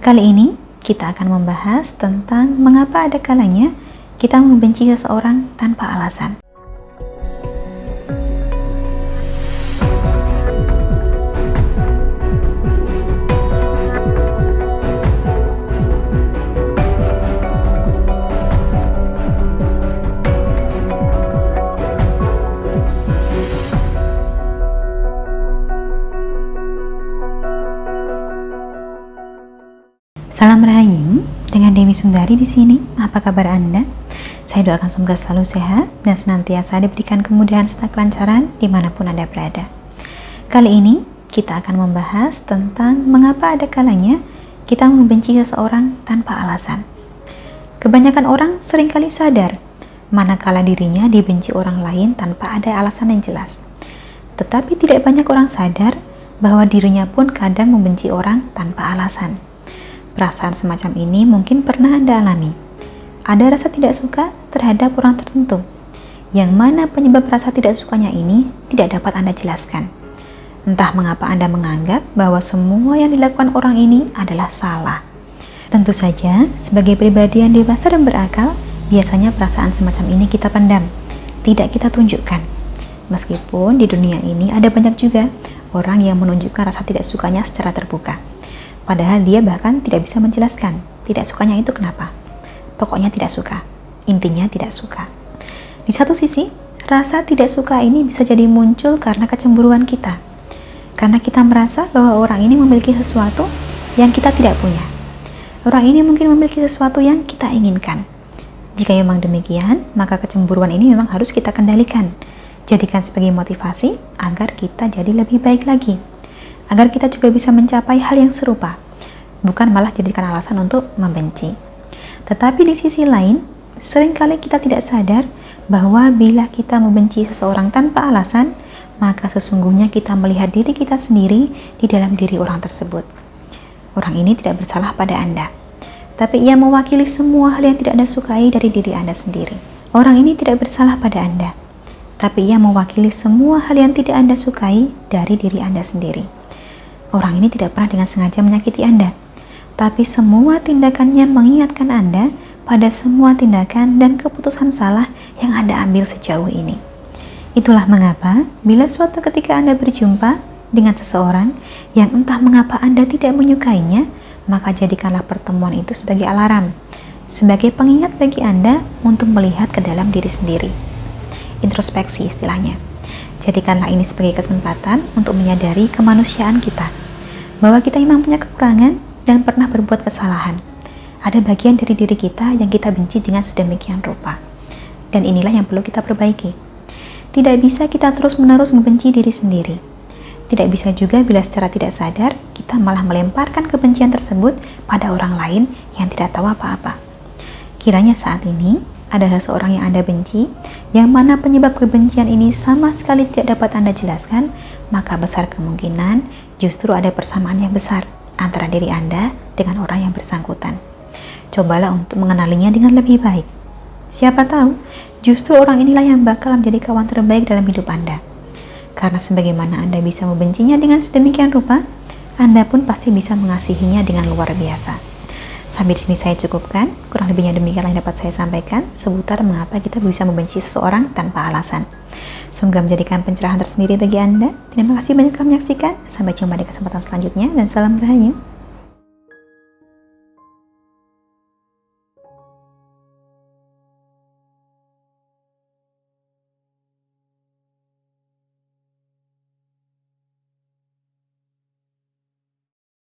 Kali ini kita akan membahas tentang mengapa ada kalanya kita membenci seseorang tanpa alasan. Salam Rahayu, dengan Dewi Sundari di sini. Apa kabar Anda? Saya doakan semoga selalu sehat dan senantiasa diberikan kemudahan serta kelancaran dimanapun Anda berada. Kali ini kita akan membahas tentang mengapa ada kalanya kita membenci seseorang tanpa alasan. Kebanyakan orang seringkali sadar manakala dirinya dibenci orang lain tanpa ada alasan yang jelas. Tetapi tidak banyak orang sadar bahwa dirinya pun kadang membenci orang tanpa alasan. Perasaan semacam ini mungkin pernah Anda alami. Ada rasa tidak suka terhadap orang tertentu, yang mana penyebab rasa tidak sukanya ini tidak dapat Anda jelaskan. Entah mengapa Anda menganggap bahwa semua yang dilakukan orang ini adalah salah. Tentu saja, sebagai pribadi yang dewasa dan berakal, biasanya perasaan semacam ini kita pendam, tidak kita tunjukkan. Meskipun di dunia ini ada banyak juga orang yang menunjukkan rasa tidak sukanya secara terbuka. Padahal dia bahkan tidak bisa menjelaskan tidak sukanya itu kenapa. Pokoknya tidak suka. Intinya tidak suka. Di satu sisi, rasa tidak suka ini bisa jadi muncul karena kecemburuan kita. Karena kita merasa bahwa orang ini memiliki sesuatu yang kita tidak punya. Orang ini mungkin memiliki sesuatu yang kita inginkan. Jika memang demikian, maka kecemburuan ini memang harus kita kendalikan. Jadikan sebagai motivasi agar kita jadi lebih baik lagi. Agar kita juga bisa mencapai hal yang serupa, bukan malah jadikan alasan untuk membenci. Tetapi di sisi lain, seringkali kita tidak sadar bahwa bila kita membenci seseorang tanpa alasan, maka sesungguhnya kita melihat diri kita sendiri di dalam diri orang tersebut. Orang ini tidak bersalah pada Anda, tapi ia mewakili semua hal yang tidak Anda sukai dari diri Anda sendiri. Orang ini tidak bersalah pada Anda, tapi ia mewakili semua hal yang tidak Anda sukai dari diri Anda sendiri. Orang ini tidak pernah dengan sengaja menyakiti Anda, tapi semua tindakannya mengingatkan Anda pada semua tindakan dan keputusan salah yang Anda ambil sejauh ini. Itulah mengapa bila suatu ketika Anda berjumpa dengan seseorang yang entah mengapa Anda tidak menyukainya, maka jadikanlah pertemuan itu sebagai alarm, sebagai pengingat bagi Anda untuk melihat ke dalam diri sendiri. Introspeksi istilahnya. Jadikanlah ini sebagai kesempatan untuk menyadari kemanusiaan kita, bahwa kita memang punya kekurangan dan pernah berbuat kesalahan. Ada bagian dari diri kita yang kita benci dengan sedemikian rupa. Dan inilah yang perlu kita perbaiki. Tidak bisa kita terus-menerus membenci diri sendiri. Tidak bisa juga bila secara tidak sadar kita malah melemparkan kebencian tersebut pada orang lain yang tidak tahu apa-apa. Kiranya saat ini ada seseorang yang Anda benci, yang mana penyebab kebencian ini sama sekali tidak dapat Anda jelaskan, maka besar kemungkinan justru ada persamaan yang besar antara diri Anda dengan orang yang bersangkutan. Cobalah untuk mengenalinya dengan lebih baik. Siapa tahu, justru orang inilah yang bakal menjadi kawan terbaik dalam hidup Anda. Karena sebagaimana Anda bisa membencinya dengan sedemikian rupa, Anda pun pasti bisa mengasihinya dengan luar biasa. Sampai di sini saya cukupkan, kurang lebihnya demikianlah yang dapat saya sampaikan seputar mengapa kita bisa membenci seseorang tanpa alasan. Semoga menjadikan pencerahan tersendiri bagi Anda. Terima kasih banyak telah menyaksikan. Sampai jumpa di kesempatan selanjutnya dan salam Rahayu.